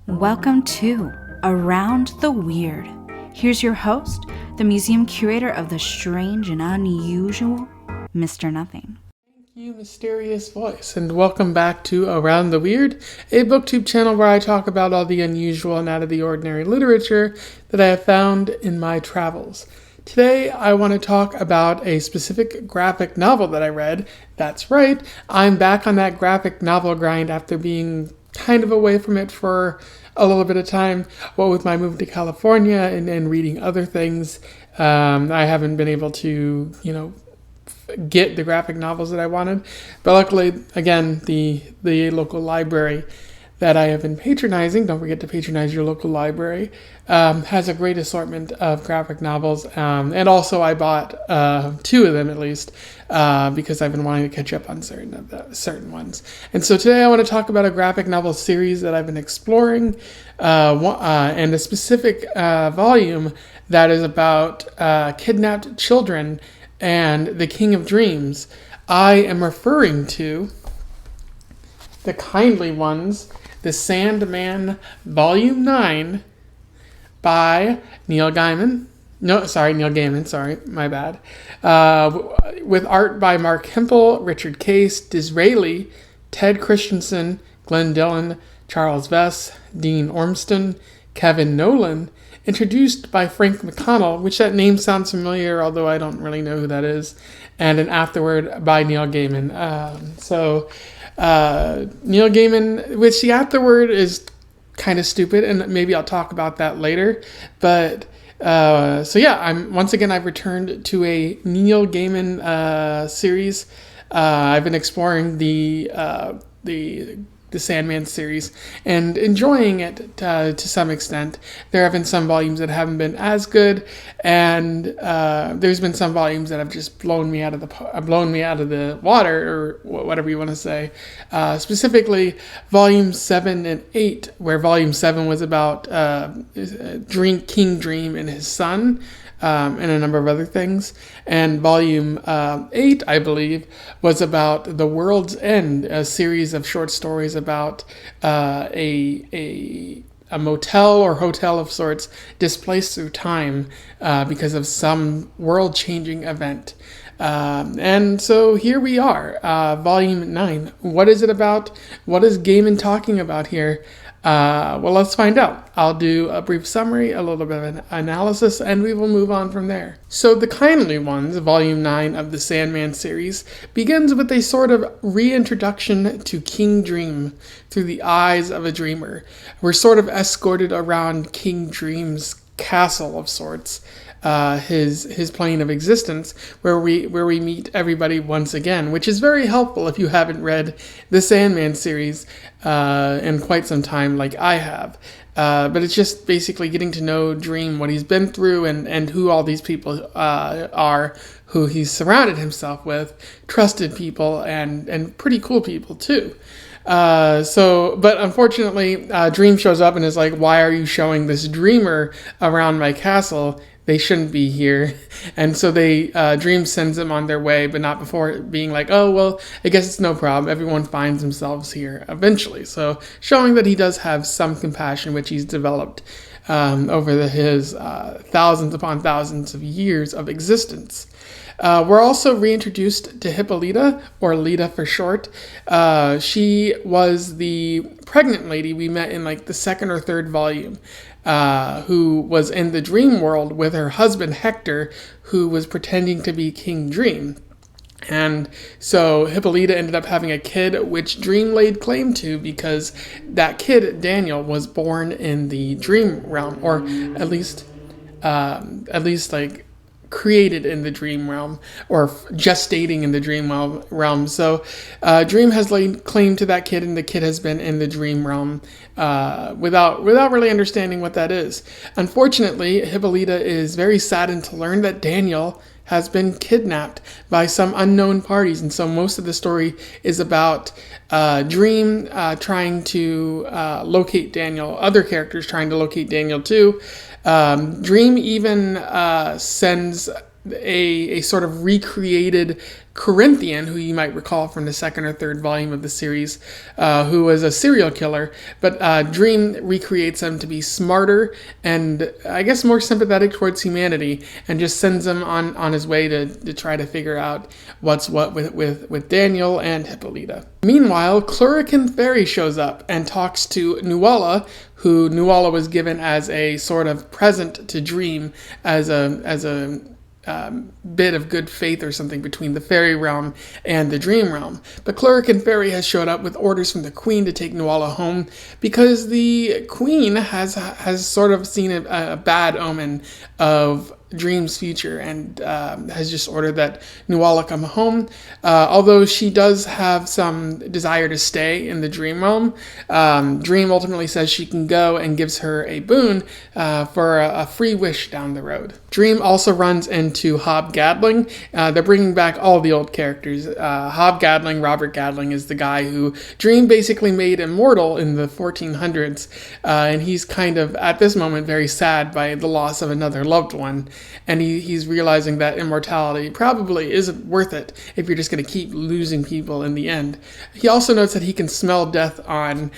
Welcome to Around the Weird. Here's your host, the museum curator of the strange and unusual, Mr. Nothing. Thank you, mysterious voice, and welcome back to Around the Weird, a booktube channel where I talk about all the unusual and out of the ordinary literature that I have found in my travels. Today, I want to talk about a specific graphic novel that I read. That's right, I'm back on that graphic novel grind after being kind of away from it for a little bit of time. Well, with my move to California and reading other things, I haven't been able to, get the graphic novels that I wanted. But luckily, again, the local library that I have been patronizing, don't forget to patronize your local library, has a great assortment of graphic novels. And also I bought two of them at least, because I've been wanting to catch up on certain ones. And so today I want to talk about a graphic novel series that I've been exploring, and a specific volume that is about kidnapped children and the King of Dreams. I am referring to The Kindly Ones, the Sandman, Volume 9, by Neil Gaiman, my bad. With art by Mark Hempel, Richard Case, Disraeli, Ted Christensen, Glenn Dillon, Charles Vess, Dean Ormston, Kevin Nolan, introduced by Frank McConnell, which that name sounds familiar, although I don't really know who that is, and an afterword by Neil Gaiman. Neil Gaiman, which the afterword is kind of stupid, and maybe I'll talk about that later. But I've returned to a Neil Gaiman series. I've been exploring the Sandman series and enjoying it to some extent. There have been some volumes that haven't been as good, and there's been some volumes that have just blown me out of the water, or whatever you want to say. Specifically, volumes 7 and 8, where volume 7 was about King Dream and his son. And a number of other things. And volume 8, I believe, was about The World's End, a series of short stories about a motel or hotel of sorts displaced through time because of some world-changing event. And so here we are, volume 9. What is it about? What is Gaiman talking about here? Well, let's find out. I'll do a brief summary, a little bit of an analysis, and we will move on from there. So The Kindly Ones, Volume 9 of the Sandman series, begins with a sort of reintroduction to King Dream through the eyes of a dreamer. We're sort of escorted around King Dream's castle of sorts, his plane of existence, where we meet everybody once again, which is very helpful if you haven't read the Sandman series in quite some time like I have. But it's just basically getting to know Dream, what he's been through, and who all these people are, who he's surrounded himself with, trusted people, and pretty cool people too. But unfortunately, Dream shows up and is like, "Why are you showing this dreamer around my castle? They shouldn't be here." And so Dream sends them on their way, but not before being like, "Oh, well, I guess it's no problem. Everyone finds themselves here eventually." So showing that he does have some compassion, which he's developed over his thousands upon thousands of years of existence. We're also reintroduced to Hippolyta, or Lita for short. She was the pregnant lady we met in like the second or third volume, who was in the dream world with her husband Hector, who was pretending to be King Dream. And so Hippolyta ended up having a kid, which Dream laid claim to because that kid, Daniel, was born in the dream realm, or at least like created in the dream realm, or gestating in the dream realm. So Dream has laid claim to that kid, and the kid has been in the dream realm without really understanding what that is. Unfortunately, Hippolyta is very saddened to learn that Daniel has been kidnapped by some unknown parties, and so most of the story is about Dream trying to locate Daniel, other characters trying to locate Daniel too. Dream even sends a sort of recreated Corinthian, who you might recall from the second or third volume of the series, who was a serial killer. But Dream recreates him to be smarter and, I guess, more sympathetic towards humanity, and just sends him on his way to try to figure out what's what with Daniel and Hippolyta. Meanwhile, Cluracan Fairy shows up and talks to Nuala, who Nuala was given as a sort of present to Dream, as a bit of good faith or something between the fairy realm and the dream realm. But Cluracan Fairy has showed up with orders from the queen to take Nuala home, because the queen has sort of seen a bad omen of Dream's future, and has just ordered that Nuala come home. Although she does have some desire to stay in the dream realm, Dream ultimately says she can go and gives her a boon for a free wish down the road. Dream also runs into Hob Gadling. They're bringing back all the old characters. Hob Gadling, Robert Gadling, is the guy who Dream basically made immortal in the 1400s, and he's kind of, at this moment, very sad by the loss of another loved one. And he's realizing that immortality probably isn't worth it if you're just going to keep losing people in the end. He also notes that he can smell death on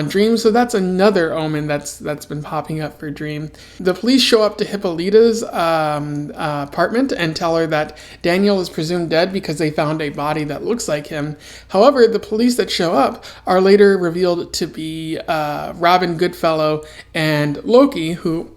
Dream, so that's another omen that's been popping up for Dream. The police show up to Hippolyta's apartment and tell her that Daniel is presumed dead because they found a body that looks like him. However, the police that show up are later revealed to be Robin Goodfellow and Loki, who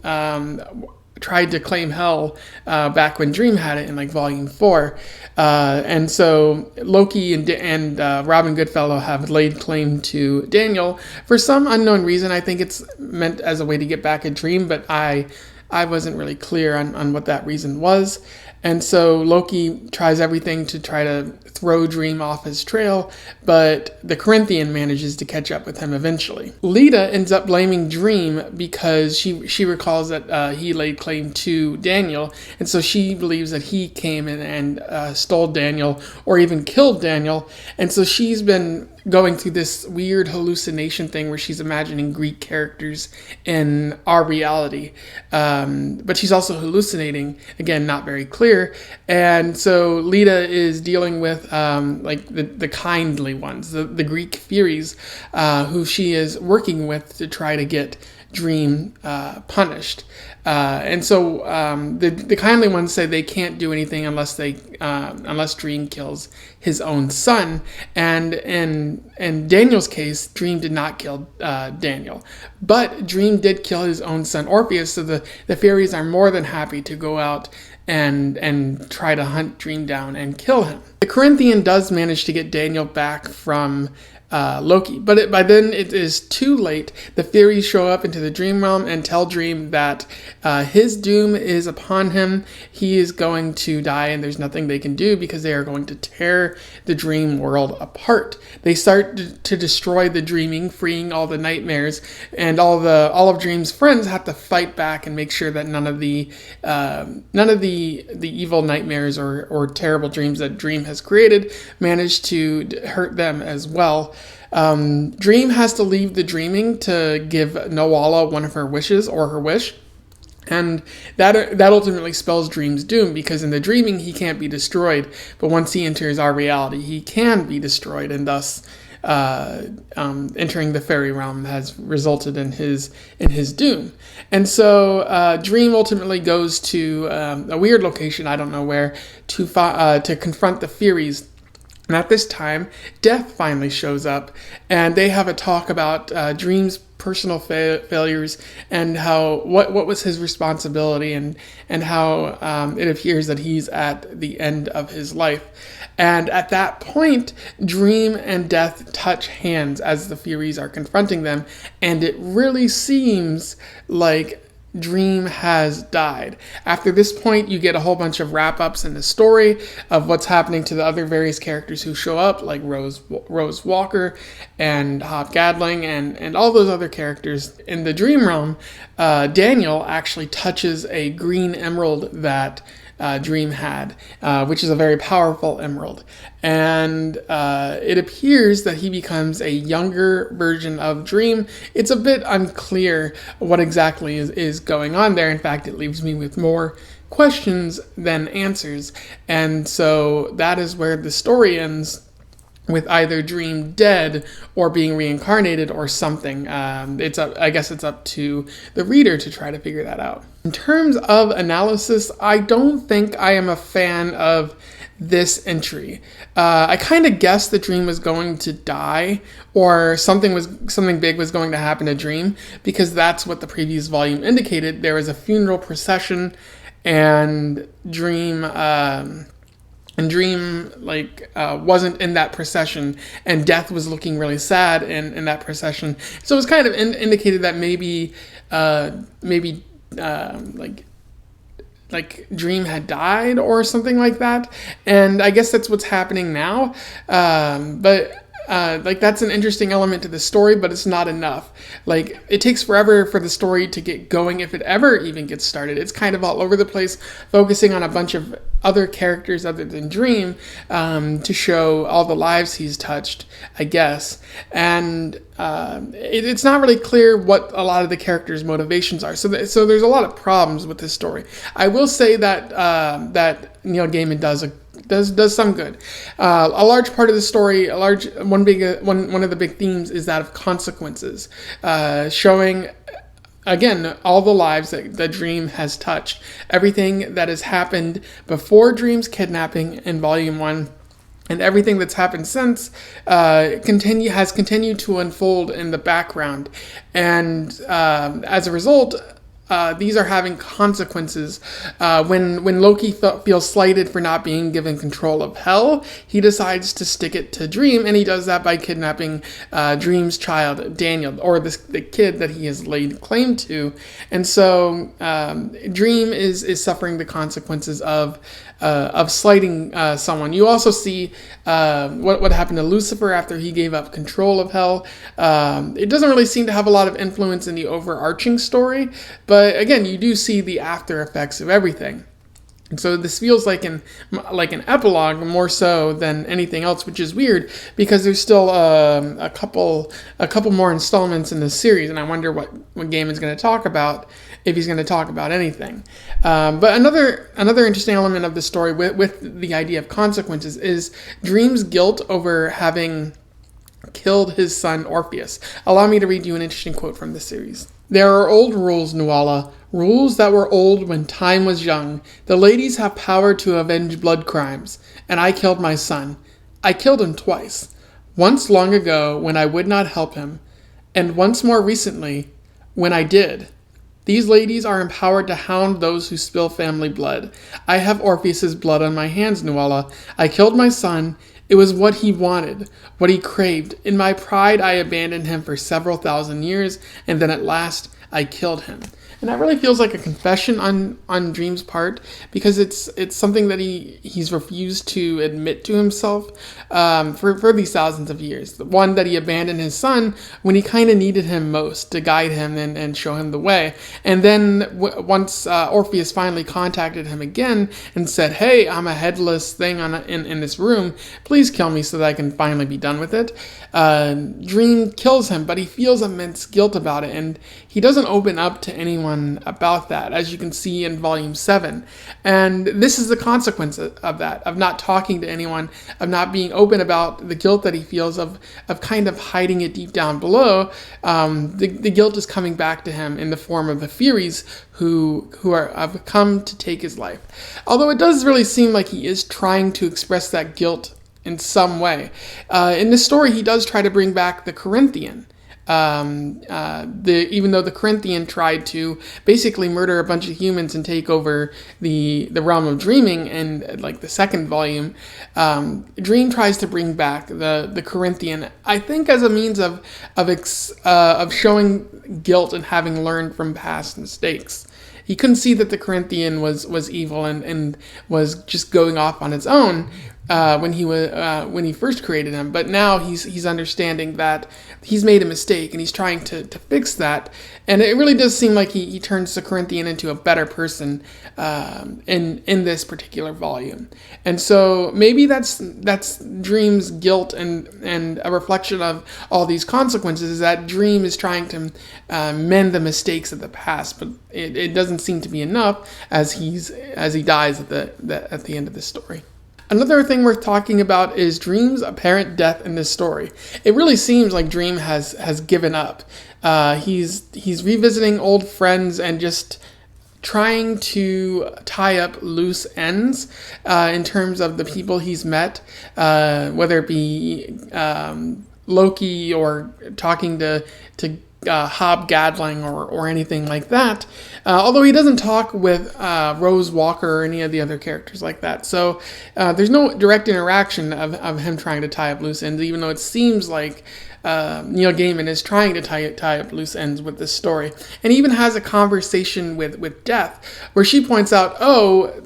tried to claim hell back when Dream had it in like volume 4, and so Loki and Robin Goodfellow have laid claim to Daniel for some unknown reason. I think it's meant as a way to get back at Dream, but I wasn't really clear on what that reason was. And so Loki tries everything to try to throw Dream off his trail, but the Corinthian manages to catch up with him eventually. Lita ends up blaming Dream because she recalls that he laid claim to Daniel, and so she believes that he came in and stole Daniel or even killed Daniel. And so she's been going through this weird hallucination thing where she's imagining Greek characters in our reality. But she's also hallucinating, again, not very clear. And so Lita is dealing with like the kindly ones, the Greek Furies, who she is working with to try to get Dream punished. And so the kindly ones say they can't do anything unless Dream kills his own son. And in Daniel's case, Dream did not kill Daniel, but Dream did kill his own son Orpheus. So the fairies are more than happy to go out and try to hunt Dream down and kill him. The Corinthian does manage to get Daniel back from Loki, but by then it is too late. The fairies show up into the dream realm and tell Dream that his doom is upon him. He is going to die, and there's nothing they can do because they are going to tear the dream world apart. They start to destroy the dreaming, freeing all the nightmares, and all of Dream's friends have to fight back and make sure that none of the evil nightmares or terrible dreams that Dream has created manage to hurt them as well. Dream has to leave the dreaming to give Nuala one of her wishes, or her wish, and that ultimately spells Dream's doom, because in the dreaming he can't be destroyed, but once he enters our reality he can be destroyed, and thus entering the fairy realm has resulted in his doom. And so Dream ultimately goes to a weird location, I don't know where, to confront the Furies. And at this time, Death finally shows up, and they have a talk about Dream's personal failures and how what was his responsibility, and how it appears that he's at the end of his life. And at that point, Dream and Death touch hands as the Furies are confronting them, and it really seems like Dream has died. After this point, you get a whole bunch of wrap-ups in the story of what's happening to the other various characters who show up, like Rose Walker and Hob Gadling and all those other characters. In the dream realm, Daniel actually touches a green emerald that Dream had, which is a very powerful emerald. And it appears that he becomes a younger version of Dream. It's a bit unclear what exactly is going on there. In fact, it leaves me with more questions than answers. And so that is where the story ends, with either Dream dead or being reincarnated or something. I guess it's up to the reader to try to figure that out. In terms of analysis, I don't think I am a fan of this entry. I kind of guessed that Dream was going to die, or something big was going to happen to Dream, because that's what the previous volume indicated. There was a funeral procession, and Dream wasn't in that procession, and Death was looking really sad in that procession. So it was kind of indicated that maybe Dream had died or something like that. And I guess that's what's happening now. But that's an interesting element to the story, but it's not enough. Like, it takes forever for the story to get going, if it ever even gets started. It's kind of all over the place, focusing on a bunch of other characters other than Dream, to show all the lives he's touched, I guess. And it's not really clear what a lot of the characters' motivations are. So there's a lot of problems with this story. I will say that Neil Gaiman does some good. A large part of the story, one of the big themes is that of consequences, showing again all the lives that Dream has touched, everything that has happened before Dream's kidnapping in Volume 1. And everything that's happened since has continued to unfold in the background. And as a result, these are having consequences. When Loki feels slighted for not being given control of Hell, he decides to stick it to Dream, and he does that by kidnapping Dream's child, Daniel, or the kid that he has laid claim to. And so Dream is suffering the consequences of slighting someone. You also see what happened to Lucifer after he gave up control of Hell. It doesn't really seem to have a lot of influence in the overarching story, but again, you do see the after effects of everything. And so this feels like an epilogue more so than anything else, which is weird because there's still a couple more installments in this series, and I wonder what Gaiman's going to talk about, if he's going to talk about anything. But another interesting element of the story with the idea of consequences is Dream's guilt over having killed his son Orpheus. Allow me to read you an interesting quote from this series. "There are old rules, Nuala, rules that were old when time was young. The ladies have power to avenge blood crimes, and I killed my son. I killed him twice. Once long ago when I would not help him, and once more recently when I did. These ladies are empowered to hound those who spill family blood. I have Orpheus's blood on my hands, Nuala. I killed my son. It was what he wanted, what he craved. In my pride, I abandoned him for several thousand years, and then at last, I killed him." And that really feels like a confession on Dream's part, because it's something that he's refused to admit to himself for these thousands of years. The one, that he abandoned his son when he kind of needed him most to guide him and show him the way. And then once Orpheus finally contacted him again and said, "Hey, I'm a headless thing in this room. Please kill me so that I can finally be done with it." Dream kills him, but he feels immense guilt about it, and he doesn't open up to anyone about that, as you can see in Volume 7. And this is the consequence of that, of not talking to anyone, of not being open about the guilt that he feels, of kind of hiding it deep down below. The guilt is coming back to him in the form of the Furies who have come to take his life. Although it does really seem like he is trying to express that guilt in some way. In this story, he does try to bring back the Corinthian. Even though the Corinthian tried to basically murder a bunch of humans and take over the realm of dreaming in like the second volume, Dream tries to bring back the Corinthian, I think, as a means of showing guilt and having learned from past mistakes. He couldn't see that the Corinthian was evil and was just going off on its own. when he first created him, but now he's understanding that he's made a mistake and he's trying to fix that. And it really does seem like he turns the Corinthian into a better person in this particular volume. And so maybe that's Dream's guilt and a reflection of all these consequences, is that Dream is trying to mend the mistakes of the past, but it doesn't seem to be enough as he dies at the end of the story. Another thing worth talking about is Dream's apparent death in this story. It really seems like Dream has given up. He's revisiting old friends and just trying to tie up loose ends in terms of the people he's met, whether it be Loki or talking to Hob Gadling or anything like that. Although he doesn't talk with Rose Walker or any of the other characters like that. So there's no direct interaction of him trying to tie up loose ends, even though it seems like Neil Gaiman is trying to tie up loose ends with this story. And he even has a conversation with Death, where she points out,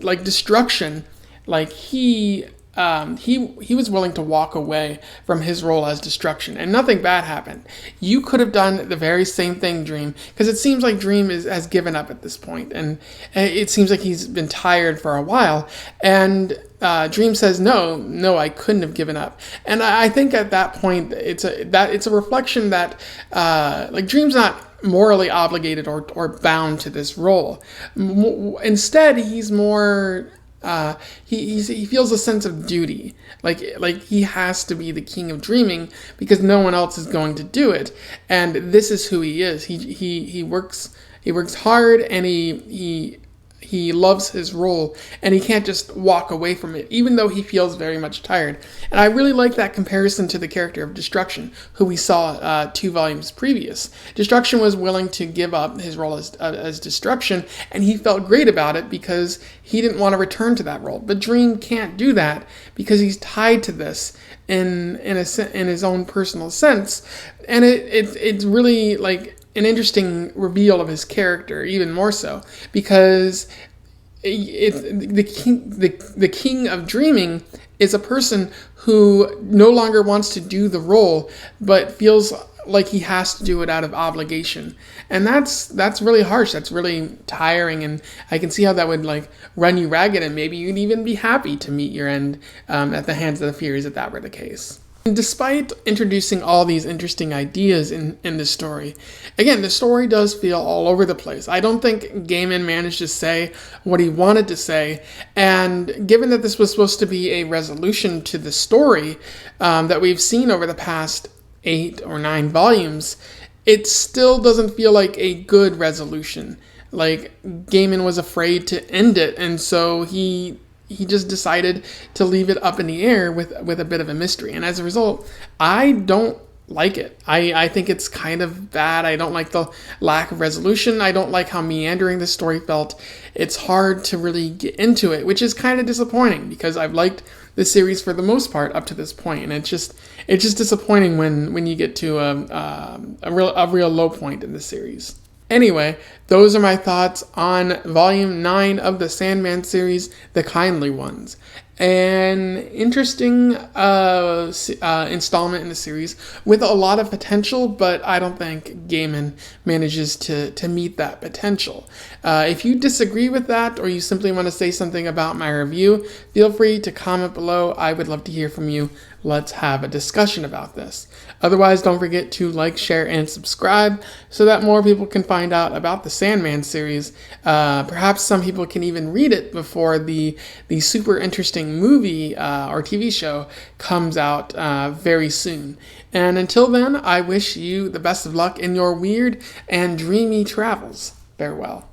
like Destruction, like he was willing to walk away from his role as Destruction, and nothing bad happened. You could have done the very same thing, Dream, because it seems like Dream has given up at this point, and it seems like he's been tired for a while. And Dream says, "No, I couldn't have given up." And I think at that point, it's a reflection that like Dream's not morally obligated or bound to this role. Instead, he's more. He feels a sense of duty, like he has to be the king of dreaming because no one else is going to do it, and this is who he is. He works hard, and he loves his role, and he can't just walk away from it, even though he feels very much tired. And I really like that comparison to the character of Destruction, who we saw 2 volumes previous. Destruction was willing to give up his role as Destruction, and he felt great about it because he didn't want to return to that role. But Dream can't do that because he's tied to this in his own personal sense, and it's really like an interesting reveal of his character, even more so, because the king of dreaming is a person who no longer wants to do the role, but feels like he has to do it out of obligation. And that's really harsh. That's really tiring, and I can see how that would like run you ragged, and maybe you'd even be happy to meet your end at the hands of the Furies if that were the case. And despite introducing all these interesting ideas in this story, again, the story does feel all over the place. I don't think Gaiman managed to say what he wanted to say, and given that this was supposed to be a resolution to the story that we've seen over the past 8 or 9 volumes, it still doesn't feel like a good resolution. Like, Gaiman was afraid to end it, and so he just decided to leave it up in the air with a bit of a mystery. And as a result, I don't like it. I think it's kind of bad. I don't like the lack of resolution. I don't like how meandering the story felt. It's hard to really get into it, which is kind of disappointing because I've liked the series for the most part up to this point. And it's just disappointing when you get to a real low point in the series. Anyway, those are my thoughts on Volume 9 of the Sandman series, The Kindly Ones. An interesting installment in the series with a lot of potential, but I don't think Gaiman manages to meet that potential. If you disagree with that, or you simply want to say something about my review, feel free to comment below. I would love to hear from you. Let's have a discussion about this. Otherwise, don't forget to like, share, and subscribe so that more people can find out about the Sandman series. Perhaps some people can even read it before the super interesting movie or TV show comes out very soon. And until then, I wish you the best of luck in your weird and dreamy travels. Farewell.